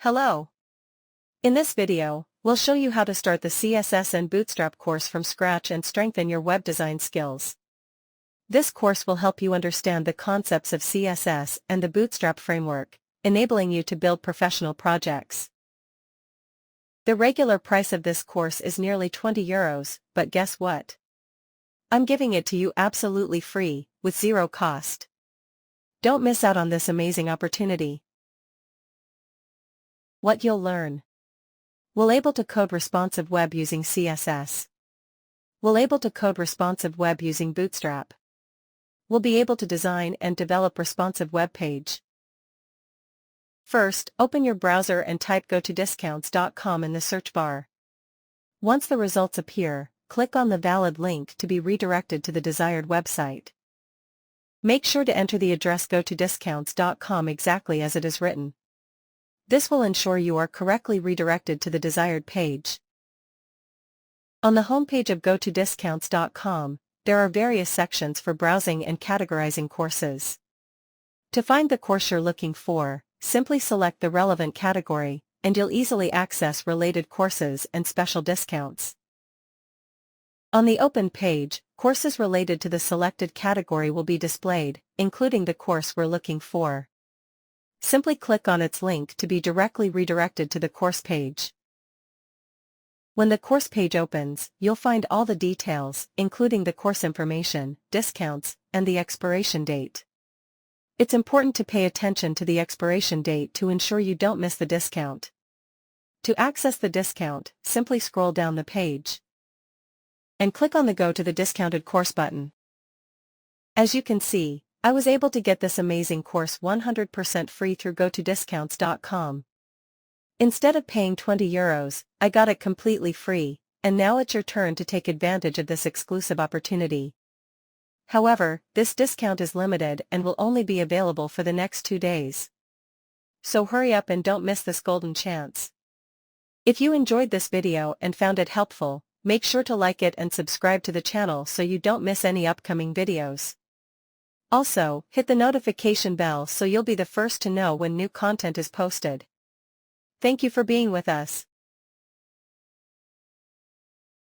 Hello. In this video, we'll show you how to start the CSS and Bootstrap course from scratch and strengthen your web design skills. This course will help you understand the concepts of CSS and the Bootstrap framework, enabling you to build professional projects. The regular price of this course is nearly €20, but guess what? I'm giving it to you absolutely free, with zero cost. Don't miss out on this amazing opportunity. What you'll learn. We'll able to code responsive web using CSS. We'll able to code responsive web using Bootstrap. We'll be able to design and develop responsive web page. First, open your browser and type gotodiscounts.com in the search bar. Once the results appear, click on the valid link to be redirected to the desired website. Make sure to enter the address gotodiscounts.com exactly as it is written. This will ensure you are correctly redirected to the desired page. On the homepage of gotodiscounts.com, there are various sections for browsing and categorizing courses. To find the course you're looking for, simply select the relevant category, and you'll easily access related courses and special discounts. On the open page, courses related to the selected category will be displayed, including the course we're looking for. Simply click on its link to be directly redirected to the course page. When the course page opens, you'll find all the details, including the course information, discounts, and the expiration date. It's important to pay attention to the expiration date to ensure you don't miss the discount. To access the discount, simply scroll down the page and click on the Go to the Discounted Course button. As you can see, I was able to get this amazing course 100% free through gotodiscounts.com. Instead of paying €20, I got it completely free, and now it's your turn to take advantage of this exclusive opportunity. However, this discount is limited and will only be available for the next 2 days. So hurry up and don't miss this golden chance. If you enjoyed this video and found it helpful, make sure to like it and subscribe to the channel so you don't miss any upcoming videos. Also, hit the notification bell so you'll be the first to know when new content is posted. Thank you for being with us.